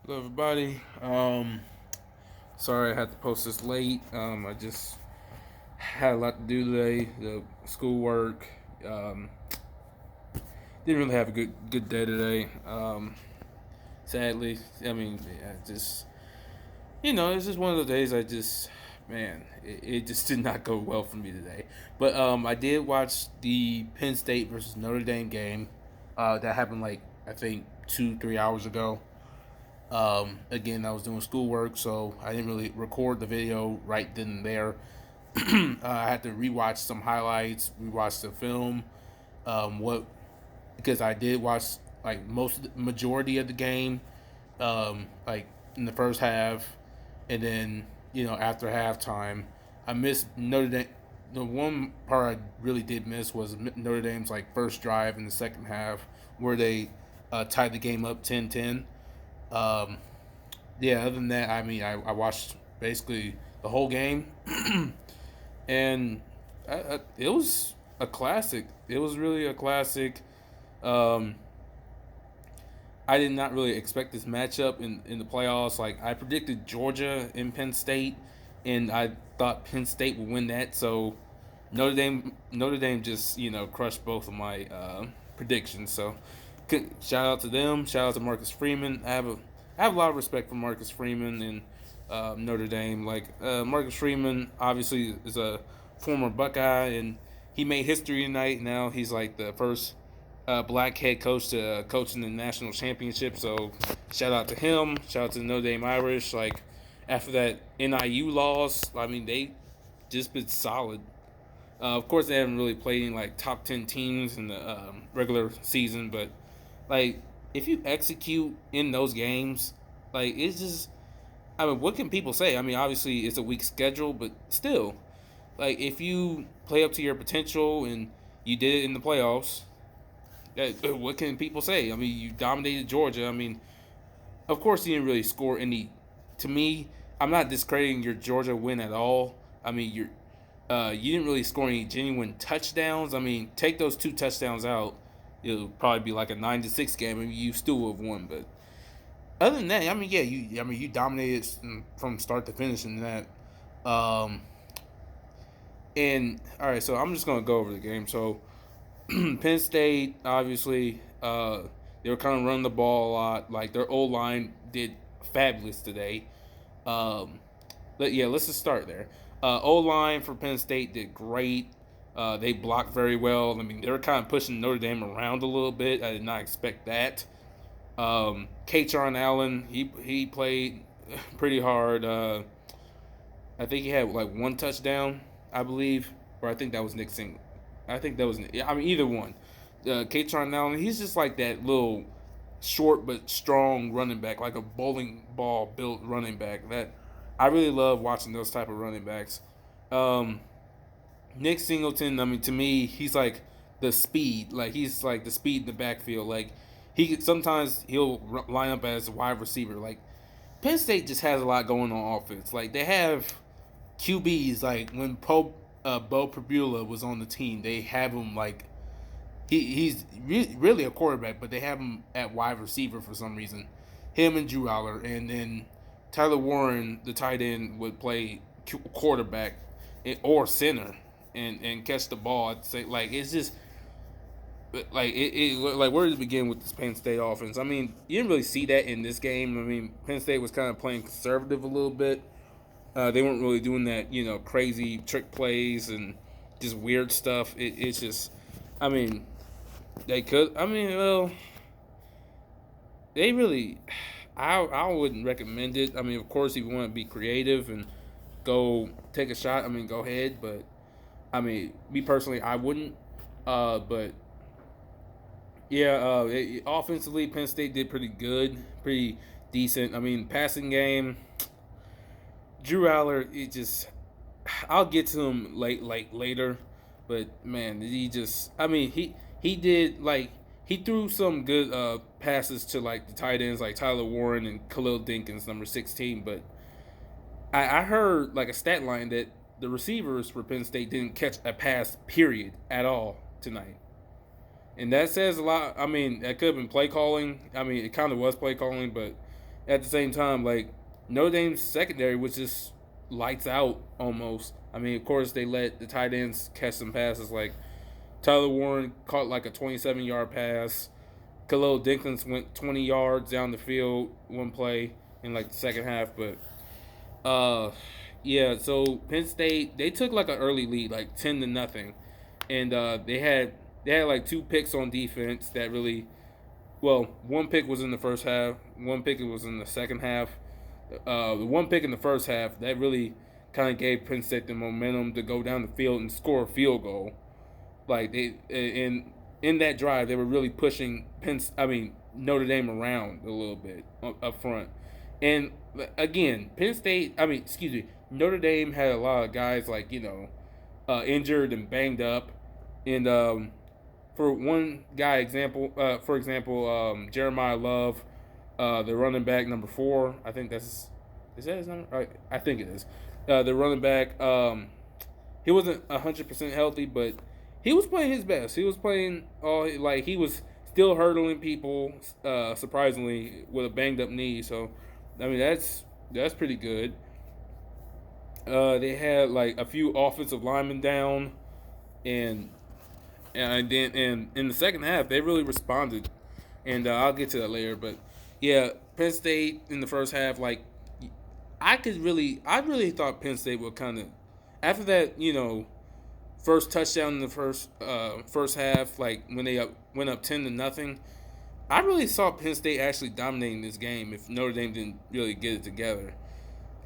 Hello, everybody. Sorry I had to post this late. I just had a lot to do today. The schoolwork. Didn't really have a good day today. Sadly, just it's just one of those days. It just did not go well for me today. But I did watch the Penn State versus Notre Dame game. That happened like I think 2-3 hours ago. Again, I was doing schoolwork, so I didn't really record the video right then and there. I had to rewatch some highlights, rewatch the film. What Because I did watch like majority of the game, like in the first half, and then after halftime, I missed Notre Dame. The one part I really did miss was Notre Dame's like first drive in the second half, where they tied the game up 10-10. Um, yeah, other than that, I watched basically the whole game, and it was a classic. It was really a classic. Um, I did not really expect this matchup in the playoffs. Like I predicted Georgia in Penn State, and I thought Penn State would win that. So Notre Dame just crushed both of my predictions. So shout out to them. Shout out to Marcus Freeman. I have a lot of respect for Marcus Freeman and Notre Dame. Like Marcus Freeman obviously is a former Buckeye, and he made history tonight. Now he's like the first black head coach to coach in the national championship. So shout out to him. Shout out to the Notre Dame Irish. Like after that NIU loss, they just been solid. Of course, they haven't really played in like top 10 teams in the regular season, but like if you execute in those games, like it's just. What can people say? Obviously it's a weak schedule, but still, like if you play up to your potential and you did it in the playoffs, what can people say? You dominated Georgia. Of course, you didn't really score any. To me, I'm not discrediting your Georgia win at all. You didn't really score any genuine touchdowns. Take those two touchdowns out, it'll probably be like a 9-6 game, and you still would have won. But other than that, yeah, you dominated from start to finish in that. Um, and all right, so I'm just gonna go over the game. So Penn State, obviously, they were kind of running the ball a lot. Like their O line did fabulous today. Um, but yeah, let's just start there. O line for Penn State did great. They blocked very well. They were kind of pushing Notre Dame around a little bit. I did not expect that. Katron Allen, he played pretty hard. I think he had like one touchdown, I believe, or I think that was Nick Singleton. I think that was either one. Katron Allen, he's just like that little short but strong running back, like a bowling ball built running back. That I really love watching those type of running backs. Um, Nick Singleton, to me, he's like the speed. Like he's like the speed in the backfield. Like sometimes he'll line up as a wide receiver. Like Penn State just has a lot going on offense. Like they have QBs. Like when Bo Prabula was on the team, they have him like he's really a quarterback, but they have him at wide receiver for some reason. Him and Drew Aller, and then Tyler Warren, the tight end, would play quarterback or center and catch the ball. I'd say like it's just like where to begin with this Penn State offense? You didn't really see that in this game. Penn State was kind of playing conservative a little bit. They weren't really doing that, crazy trick plays and just weird stuff. It's just, I mean, they could. Well, they really. I wouldn't recommend it. Of course, if you want to be creative and go take a shot, go ahead. But me personally, I wouldn't. But yeah, offensively, Penn State did pretty good, pretty decent. Passing game, Drew Aller, it just I'll get to him later, but man, he just he did like he threw some good passes to like the tight ends like Tyler Warren and Khalil Dinkins, number 16. But I heard like a stat line that the receivers for Penn State didn't catch a pass period at all tonight. And that says a lot. That could have been play calling. It kind of was play calling, but at the same time, like Notre Dame's secondary was just lights out almost. I mean, of course, they let the tight ends catch some passes. Like Tyler Warren caught like a 27-yard pass. Khalil Dinkins went 20 yards down the field one play in like the second half. But yeah. So Penn State they took like an early lead, like 10-0, and they had like two picks on defense that really. Well, one pick was in the first half. One pick was in the second half. The one pick in the first half that really kind of gave Penn State the momentum to go down the field and score a field goal. Like they in that drive, they were really pushing Notre Dame around a little bit up front. And again, Penn State, excuse me, Notre Dame had a lot of guys like injured and banged up, and for one guy example, for example, Jeremiah Love, the running back number 4. I think is that his number? I think it is. The running back, he wasn't 100% healthy, but he was playing his best. He was playing he was still hurdling people, surprisingly, with a banged up knee. So, I mean that's pretty good. They had like a few offensive linemen down, and then in the second half they really responded, and I'll get to that later. But yeah, Penn State in the first half, like I really thought Penn State would kind of after that first touchdown in the first half, like when they went up 10-0. I really saw Penn State actually dominating this game if Notre Dame didn't really get it together.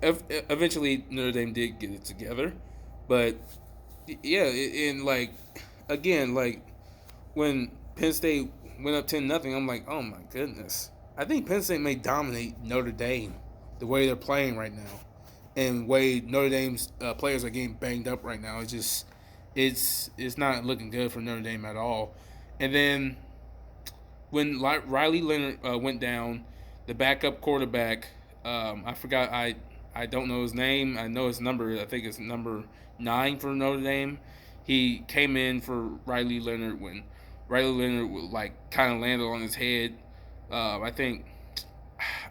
Eventually, Notre Dame did get it together, but yeah, and like again, like when Penn State went up 10-0, I'm like, oh my goodness, I think Penn State may dominate Notre Dame the way they're playing right now, and the way Notre Dame's players are getting banged up right now. It's just it's not looking good for Notre Dame at all. And then when Riley Leonard went down, the backup quarterback, I forgot I don't know his name. I know his number. I think it's number 9 for Notre Dame. He came in for Riley Leonard when Riley Leonard like kind of landed on his head. I think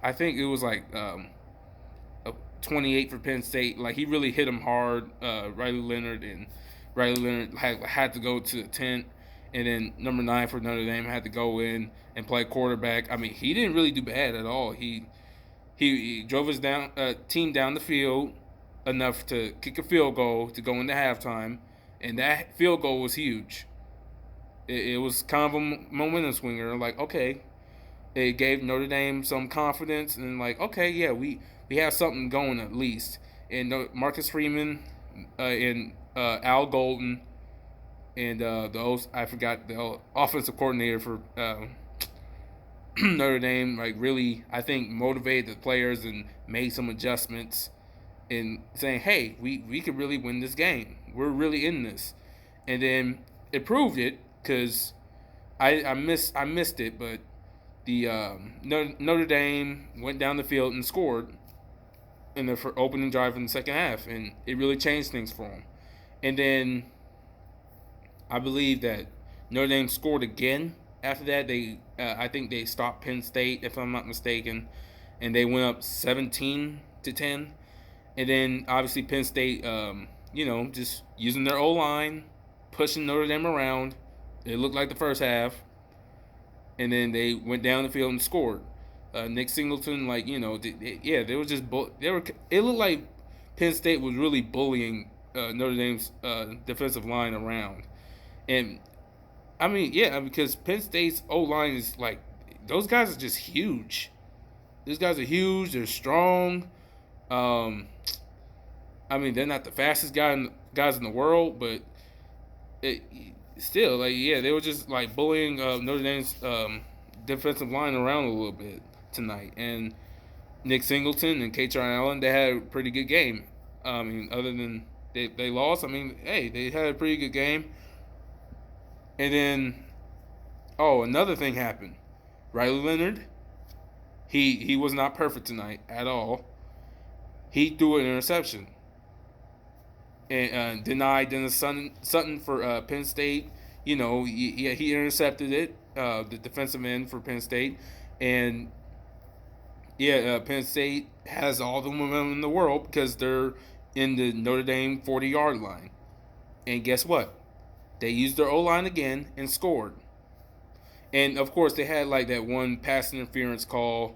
it was like a 28 for Penn State. Like he really hit him hard, Riley Leonard, and Riley Leonard had to go to the tent, and then number 9 for Notre Dame had to go in and play quarterback. I mean, he didn't really do bad at all. He drove his team down the field enough to kick a field goal to go into halftime, and that field goal was huge. It was kind of a momentum swinger. Like, okay, it gave Notre Dame some confidence, and like, okay, yeah, we have something going at least. And Marcus Freeman and Al Golden and I forgot the offensive coordinator for Notre Dame, like really, I think motivated the players and made some adjustments in saying, hey, we could really win this game. We're really in this. And then it proved it because I missed it, but the Notre Dame went down the field and scored in the opening drive in the second half, and it really changed things for them. And then I believe that Notre Dame scored again. After that, I think they stopped Penn State, if I'm not mistaken, and they went up 17-10. And then obviously Penn State, just using their O-line, pushing Notre Dame around. It looked like the first half, and then they went down the field and scored. Nick Singleton, they were just It looked like Penn State was really bullying Notre Dame's defensive line around, and I mean, yeah, because Penn State's O-line is like those guys are just huge. These guys are huge. They're strong. They're not the fastest guys in the world, but still, they were just like bullying Notre Dame's defensive line around a little bit tonight. And Nick Singleton and Kaytron Allen, they had a pretty good game. Other than they lost, they had a pretty good game. And then, another thing happened. Riley Leonard, he was not perfect tonight at all. He threw an interception and denied Dennis Sutton for Penn State. He intercepted it, the defensive end for Penn State, and Yeah, Penn State has all the momentum in the world because they're in the Notre Dame 40-yard line. And guess what? They used their O line again and scored. And of course, they had like that one pass interference call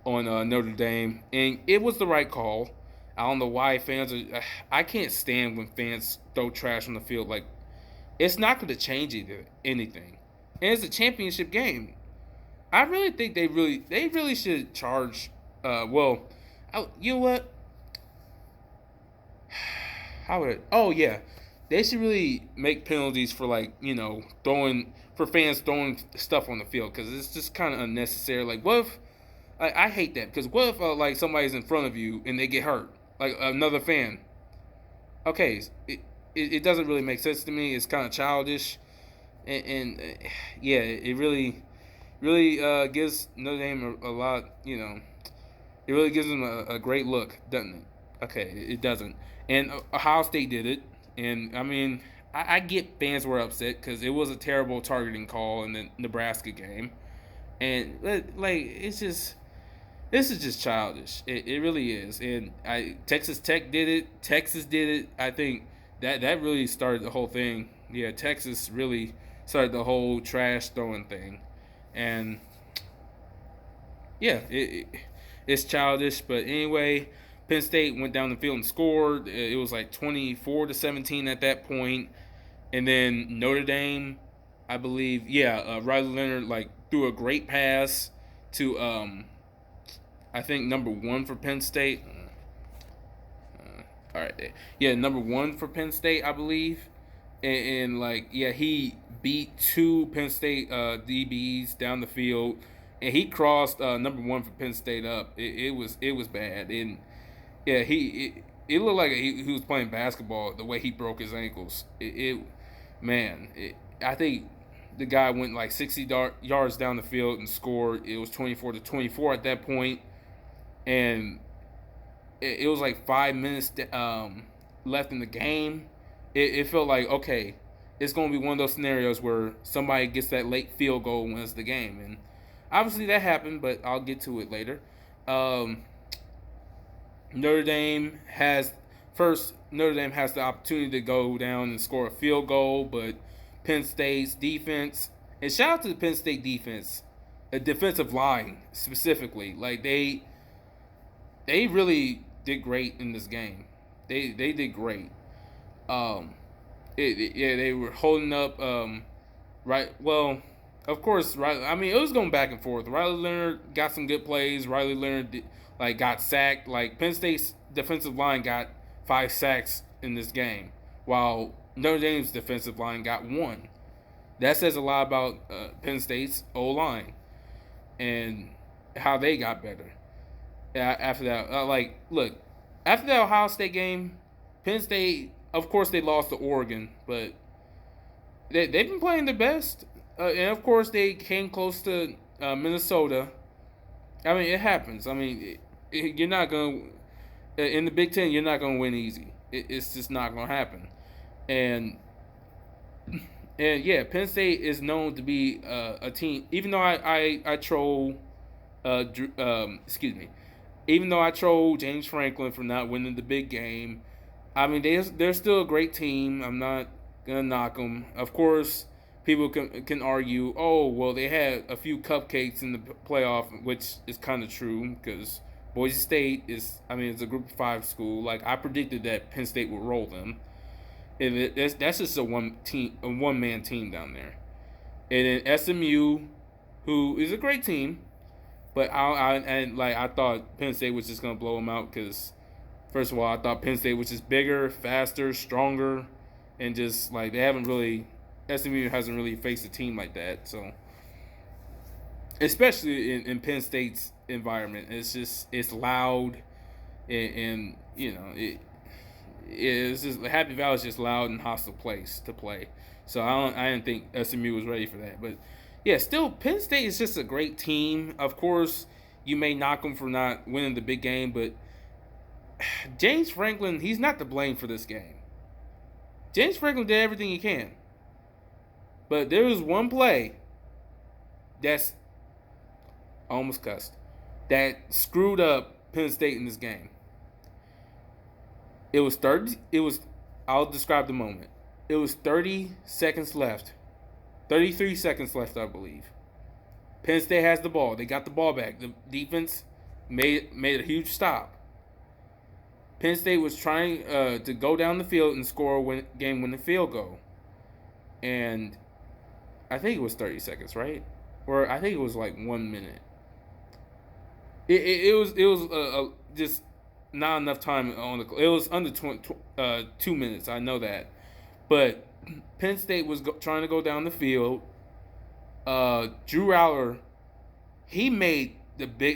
on Notre Dame, and it was the right call. I don't know why fans are. I can't stand when fans throw trash on the field. Like, it's not going to change anything, and it's a championship game. I really think they really should charge. You know what? How would? Oh yeah, they should really make penalties for like throwing for fans throwing stuff on the field because it's just kind of unnecessary. Like, what if I hate that because what if like somebody's in front of you and they get hurt, like another fan? Okay, it doesn't really make sense to me. It's kind of childish, and yeah, it really gives Notre Dame a lot. It really gives them a great look, doesn't it? Okay, it doesn't. And Ohio State did it, and I mean, I get fans were upset because it was a terrible targeting call in the Nebraska game, and like it's just this is just childish. It really is. And Texas Tech did it. Texas did it. I think that really started the whole thing. Yeah, Texas really started the whole trash throwing thing, and yeah, it's childish. But anyway, Penn State went down the field and scored. It was like 24-17 at that point, and then Notre Dame, I believe, yeah, Riley Leonard like threw a great pass to I think number one for Penn State. All right, yeah, number one for Penn State, I believe, and like yeah, he beat two Penn State DBs down the field, and he crossed number one for Penn State up. It was bad, and yeah, it looked like he was playing basketball the way he broke his ankles. I think the guy went like 60 yards down the field and scored. It was 24-24 at that point, and it was like 5 minutes left in the game. It felt like, okay, it's going to be one of those scenarios where somebody gets that late field goal and wins the game. And obviously that happened, but I'll get to it later. Notre Dame has the opportunity to go down and score a field goal, but Penn State's defense, and shout out to the Penn State defense, a defensive line specifically, like they really did great in this game. They did great. Yeah, they were holding up. Right. Well, of course, Riley. I mean, it was going back and forth. Riley Leonard got some good plays. Riley Leonard got sacked. Like Penn State's defensive line got 5 sacks in this game, while Notre Dame's defensive line got 1. That says a lot about Penn State's O line and how they got better. After that, look, after that Ohio State game, Penn State, of course, they lost to Oregon, but they've been playing their best. And of course, they came close to Minnesota. I mean, it happens. I mean, you're not going to, in the Big Ten, you're not going to win easy. It's just not going to happen. And yeah, Penn State is known to be a team, even though I troll, excuse me, even though I troll James Franklin for not winning the big game. I mean, they're still a great team. I'm not gonna knock them. Of course, people can argue, oh well, they had a few cupcakes in the playoff, which is kind of true because Boise State it's a Group of 5 school. Like I predicted that Penn State would roll them, and that's just a one man team down there. And then SMU, who is a great team, but I thought Penn State was just gonna blow them out because first of all, I thought Penn State was just bigger, faster, stronger, and just like SMU hasn't really faced a team like that. So, especially in Penn State's environment, it's loud, and it's just Happy Valley is just loud and hostile place to play. So I didn't think SMU was ready for that, but yeah, still Penn State is just a great team. Of course, you may knock them for not winning the big game, but James Franklin, he's not to blame for this game. James Franklin did everything he can. But there was one play that's almost cussed. that screwed up Penn State in this game. It was 30. It was. I'll describe the moment. It was 30 seconds left. 33 seconds left, I believe. Penn State has the ball. They got the ball back. The defense made a huge stop. Penn State was trying to go down the field and score a game-winning field goal. And I think it was 30 seconds, right? Or I think it was like 1 minute. It was just not enough time on the. It was under 2 minutes. I know that, but Penn State was trying to go down the field. Drew Allar, he made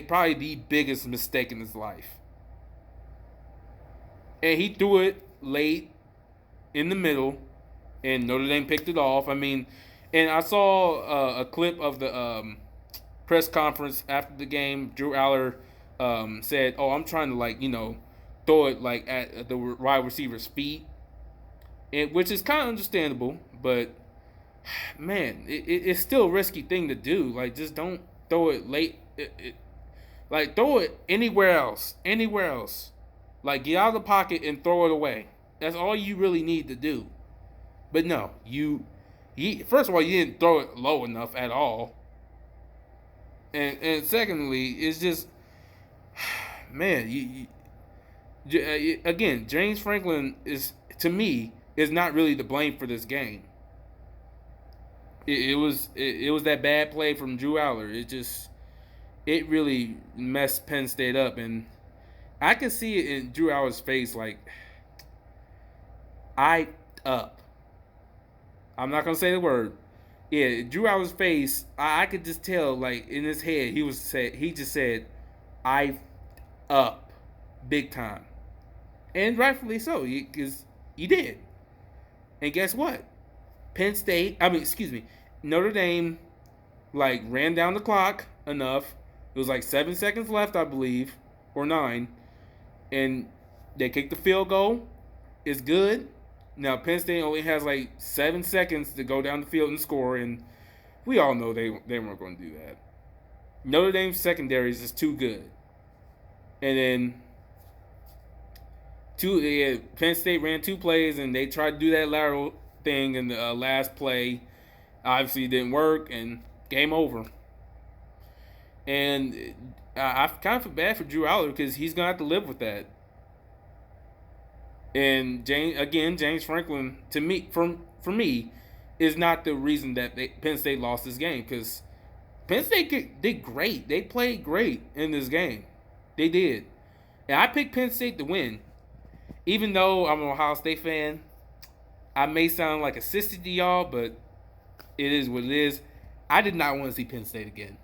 probably the biggest mistake in his life, and he threw it late in the middle, and Notre Dame picked it off. I mean, and I saw a clip of the press conference after the game. Drew Allar said, "Oh, I'm trying to throw it at the wide receiver's feet," which is kind of understandable, but man, it's still a risky thing to do. Like, just don't throw it late. Throw it anywhere else. Anywhere else. Like, get out of the pocket and throw it away. That's all you really need to do. But no, first of all, you didn't throw it low enough at all. And secondly, it's just, man, again, James Franklin to me, is not really to blame for this game. It was that bad play from Drew Allar. It really messed Penn State up, and I can see it in Drew Allar's face, like, I up. I'm not gonna say the word. Yeah, Drew Allar's face, I could just tell, like, in his head, he just said, I up, big time, and rightfully so, because he did. And guess what? Notre Dame, ran down the clock enough. It was 7 seconds left, I believe, or 9, and they kicked the field goal. It's good. Now Penn State only has 7 seconds to go down the field and score, and we all know they weren't going to do that. Notre Dame's secondary is just too good. And then Penn State ran 2 plays, and they tried to do that lateral thing in the last play. Obviously, it didn't work, and game over. And I kind of feel bad for Drew Allar because he's going to have to live with that. And James Franklin, to me, for me, is not the reason that Penn State lost this game, because Penn State did great. They played great in this game. They did. And I picked Penn State to win. Even though I'm an Ohio State fan, I may sound like a sissy to y'all, but it is what it is. I did not want to see Penn State again.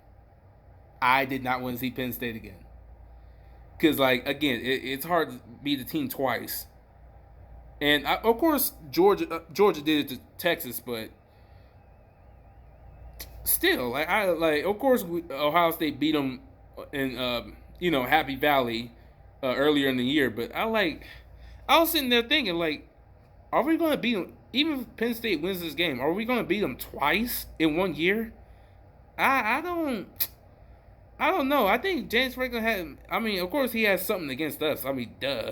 Because, again, it's hard to beat the team twice. And, of course, Georgia did it to Texas, but still, of course, Ohio State beat them in, Happy Valley earlier in the year. But I was sitting there thinking, are we going to beat them? Even if Penn State wins this game, are we going to beat them twice in 1 year? I don't know. I think James Franklin of course he has something against us. Duh.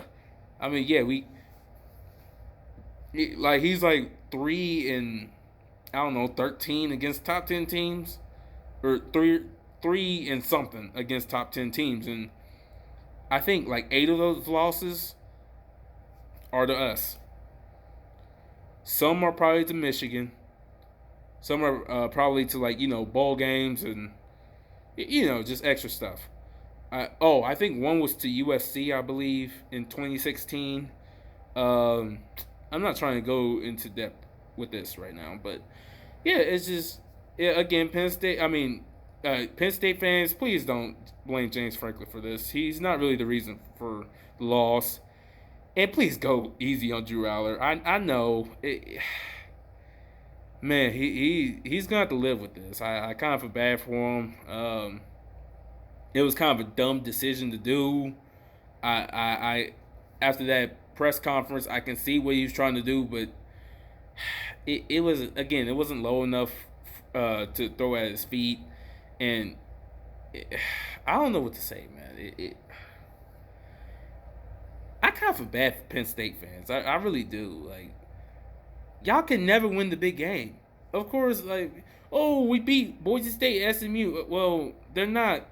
Yeah, he's 3 and 13 against top 10 teams, or three and something against top 10 teams, and I think 8 of those losses are to us. Some are probably to Michigan. Some are probably to bowl games and just extra stuff. I think one was to USC, I believe, in 2016. I'm not trying to go into depth with this right now, but yeah, it's just again Penn State. Penn State fans, please don't blame James Franklin for this. He's not really the reason for the loss. And please go easy on Drew Allar. I know, man. He's gonna have to live with this. I kind of feel bad for him. It was kind of a dumb decision to do. I after that press conference, I can see what he was trying to do, but it wasn't low enough to throw at his feet, and I don't know what to say, man. I kind of feel bad for Penn State fans. I really do. Like, y'all can never win the big game. Of course, like, oh, we beat Boise State, SMU. Well, they're not.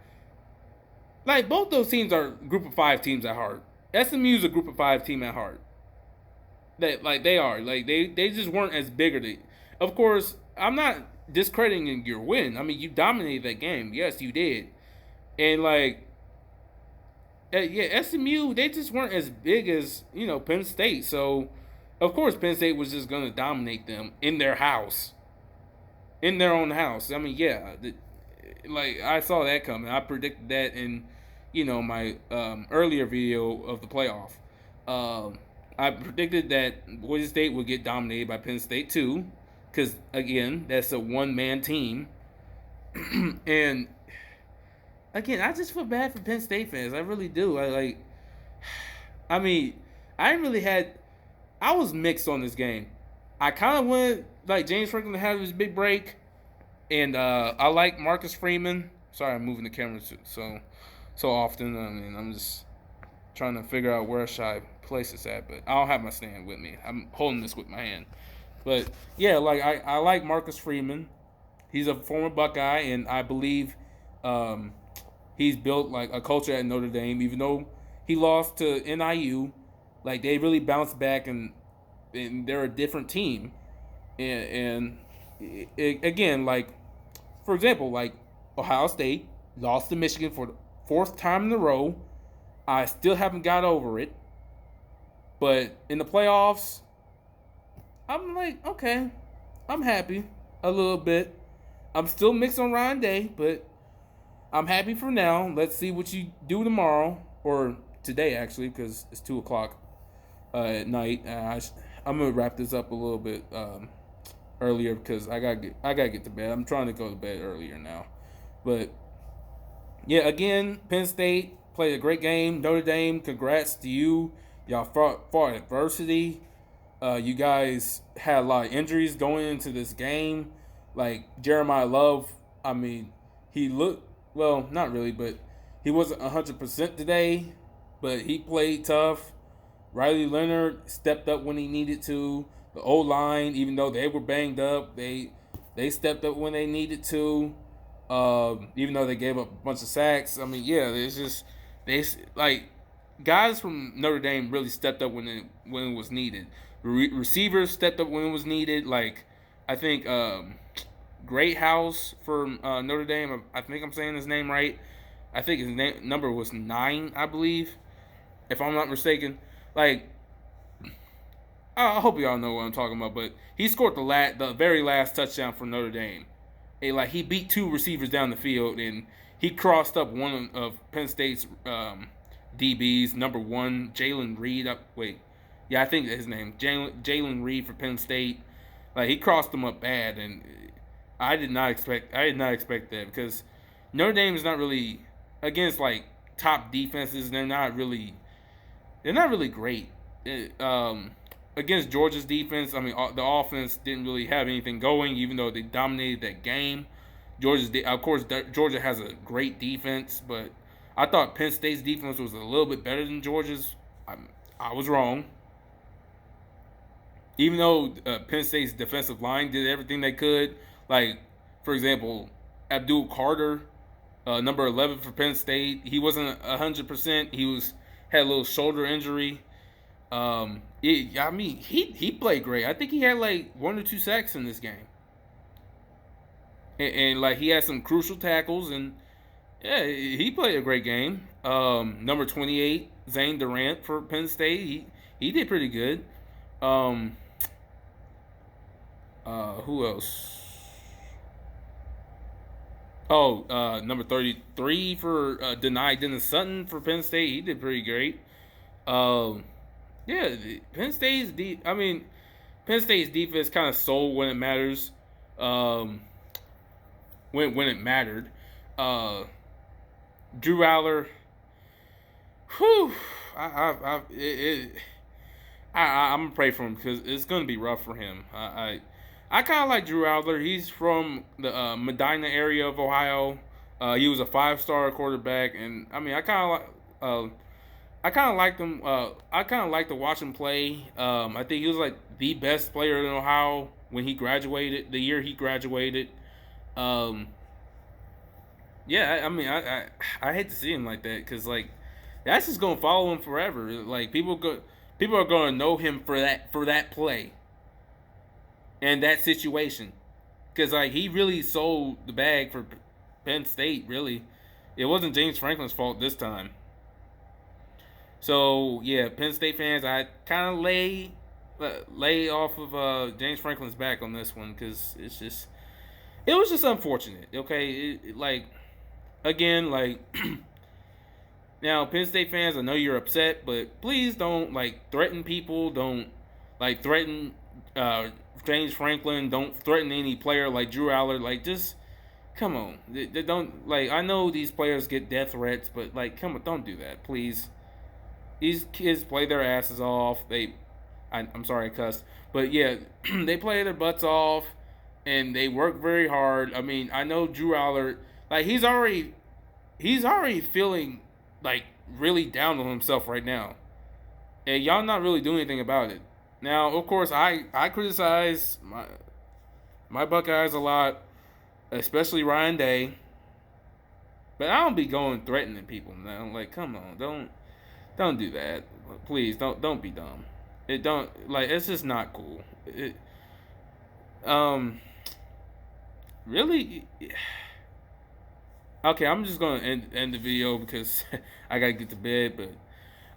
Like, both those teams are group of five teams at heart. SMU's a group of five team at heart. They are. Like, they just weren't as big. Of course, I'm not discrediting your win. I mean, you dominated that game. Yes, you did. And, like, yeah, SMU, they just weren't as big as, Penn State. So, of course, Penn State was just going to dominate them in their house. In their own house. I mean, yeah. Like, I saw that coming. I predicted that in, my earlier video of the playoff. I predicted that Boise State would get dominated by Penn State, too. Because, again, that's a one-man team. And again, I just feel bad for Penn State fans. I really do. I mean, I really had. I was mixed on this game. I kind of wanted like James Franklin to have his big break, and I like Marcus Freeman. Sorry, I'm moving the camera so often. I mean, I'm just trying to figure out where should I place this at, but I don't have my stand with me. I'm holding this with my hand. But yeah, like I like Marcus Freeman. He's a former Buckeye, and I believe he's built like a culture at Notre Dame. Even though he lost to NIU, like they really bounced back, and they're a different team. And again, like for example, like Ohio State lost to Michigan for the fourth time in a row. I still haven't got over it. But in the playoffs, I'm like, okay, I'm happy a little bit. I'm still mixed on Ryan Day, but I'm happy for now. Let's see what you do tomorrow, or today actually, because it's 2:00 at night. I'm gonna wrap this up a little bit earlier because I gotta get to bed. I'm trying to go to bed earlier now, but yeah, again, Penn State played a great game. Notre Dame, congrats to you. Y'all fought adversity. You guys had a lot of injuries going into this game. Like Jeremiah Love, I mean, he looked well, not really, but he wasn't 100% today. But he played tough. Riley Leonard stepped up when he needed to. The O line, even though they were banged up, they stepped up when they needed to. Even though they gave up a bunch of sacks. I mean, yeah, it's just they like guys from Notre Dame really stepped up when it was needed. Receivers stepped up when it was needed. Like I think Great House for Notre Dame. I think I'm saying his name right. I think his number was 9, I believe, if I'm not mistaken. Like I hope y'all know what I'm talking about, but he scored the very last touchdown for Notre Dame. Like he beat 2 receivers down the field, and he crossed up one of Penn State's DBs, number 1, Jalen Reed. I think his name, Jalen Reed for Penn State. Like he crossed them up bad, and I did not expect that because Notre Dame is not really against like top defenses. They're not really great. Against Georgia's defense, I mean, the offense didn't really have anything going, even though they dominated that game. Of course, Georgia has a great defense, but I thought Penn State's defense was a little bit better than Georgia's. I was wrong. Even though Penn State's defensive line did everything they could, like, for example, Abdul Carter, number 11 for Penn State, he wasn't 100%. He had a little shoulder injury. He played great. I think he had like 1 or 2 sacks in this game, and like he had some crucial tackles, and yeah, he played a great game. Number 28, Zane Durant for Penn State, he did pretty good. Who else? Number 33 for Dennis Sutton for Penn State, he did pretty great. Yeah, Penn State's defense kind of sold when it matters. When it mattered. Drew Allar. Whew. I'm gonna pray for him because it's gonna be rough for him. I kind of like Drew Allar. He's from the Medina area of Ohio. He was a 5-star quarterback, and I mean, I kind of liked him. I kind of liked to watch him play. I think he was like the best player in Ohio when he graduated. The year he graduated. Um, yeah, I mean, I hate to see him like that because like that's just gonna follow him forever. Like people are gonna know him for that play and that situation because like he really sold the bag for Penn State. Really, it wasn't James Franklin's fault this time. So yeah, Penn State fans, I kind of lay off of James Franklin's back on this one because it was just unfortunate. Okay, like again, like now Penn State fans, I know you're upset, but please don't like threaten people. Don't like threaten uh, James Franklin. Don't threaten any player like Drew Allar. Like just come on, they don't like. I know these players get death threats, but like come on, don't do that, please. These kids play their asses off. I'm sorry I cussed, but yeah, they play their butts off, and they work very hard. I mean, I know Drew Aller, like he's already feeling like really down on himself right now, and y'all not really doing anything about it. Now, of course, I criticize my Buckeyes a lot, especially Ryan Day, but I don't be going threatening people now. Like, come on, don't do that. Please don't be dumb. It don't like it's just not cool. It really okay, I'm just gonna end the video because I gotta get to bed,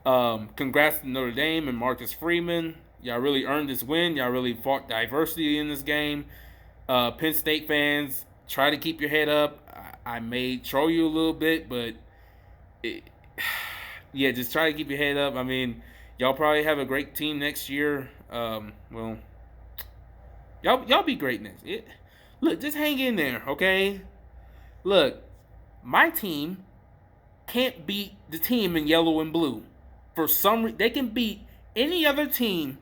but congrats to Notre Dame and Marcus Freeman. Y'all really earned this win. Y'all really fought diversity in this game. Penn State fans, try to keep your head up. I may troll you a little bit, but it, yeah, just try to keep your head up. I mean, y'all probably have a great team next year. Well, y'all be great next. Look, just hang in there, okay? Look, my team can't beat the team in yellow and blue. For some reason, they can beat any other team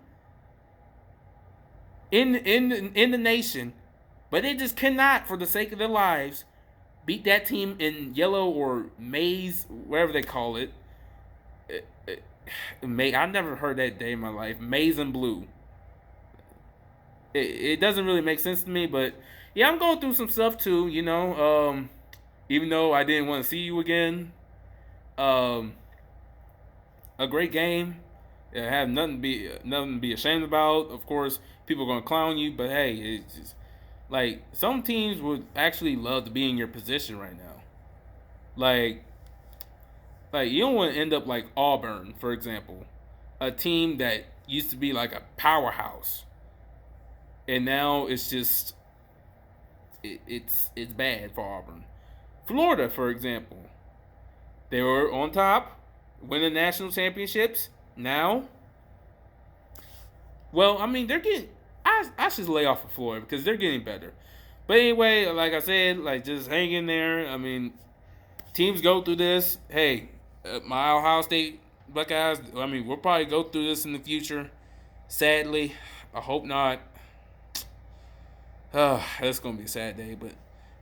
in the nation, but they just cannot, for the sake of their lives, beat that team in yellow or maize, whatever they call it. I never heard that day in my life. Maize and blue. It doesn't really make sense to me, but yeah, I'm going through some stuff too. You know, even though I didn't want to see you again, a great game. I have nothing to be ashamed about. Of course, people are gonna clown you, but hey, it's just like some teams would actually love to be in your position right now. Like you don't want to end up like Auburn, for example, a team that used to be like a powerhouse, and now it's just it's bad for Auburn. Florida, for example, they were on top, winning national championships. Now, well, I mean they're getting. I should lay off of Florida because they're getting better. But anyway, like I said, like just hang in there. I mean, teams go through this. Hey, my Ohio State Buckeyes. I mean, we'll probably go through this in the future. Sadly, I hope not. That's gonna be a sad day, but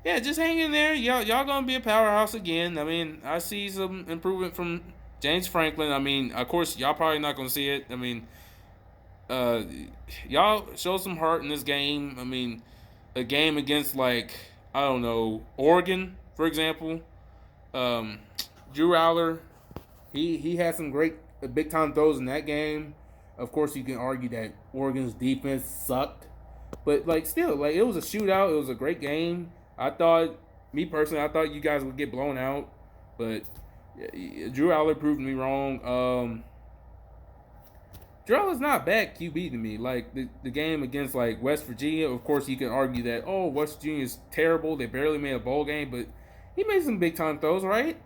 yeah, just hang in there. Y'all gonna be a powerhouse again. I mean, I see some improvement from James Franklin. I mean, of course, y'all probably not gonna see it. I mean, y'all show some heart in this game. I mean, a game against like I don't know Oregon, for example. Drew Aller, he had some great big time throws in that game. Of course, you can argue that Oregon's defense sucked, but like still, like it was a shootout. It was a great game. Me personally, I thought you guys would get blown out, but Drew Aller proved me wrong. Drew Aller's not a bad QB to me. Like the game against like West Virginia, of course, you can argue that West Virginia is terrible. They barely made a bowl game, but he made some big time throws, right?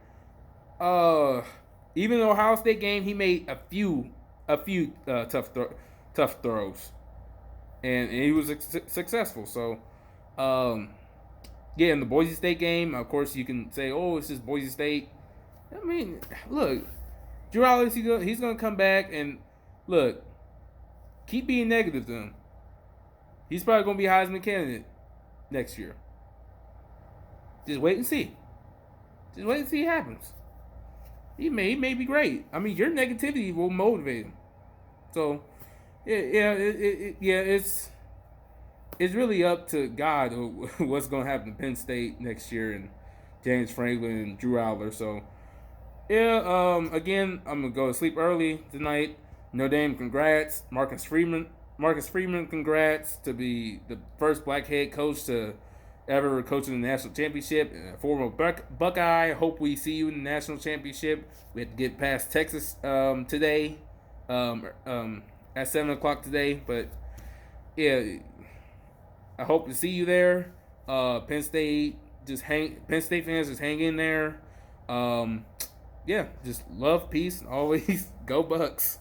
Even the Ohio State game, he made a few tough throws, and he was successful. So, yeah, in the Boise State game, of course, you can say, it's just Boise State. I mean, look, Drew Aller, he's gonna come back and look, keep being negative to him. He's probably gonna be Heisman candidate next year. Just wait and see. Just wait and see what happens. He may be great. I mean, your negativity will motivate him. So, it's really up to God what's going to happen to Penn State next year and James Franklin and Drew Allar. So, again, I'm gonna go to sleep early tonight. Notre Dame, congrats, Marcus Freeman. Marcus Freeman, congrats to be the first black head coach to ever coach in the national championship. And a former Buckeye. Hope we see you in the national championship. We have to get past Texas today, at 7 o'clock today. But yeah, I hope to see you there. Penn State fans just hang in there. Yeah, just love, peace, and always go Bucks.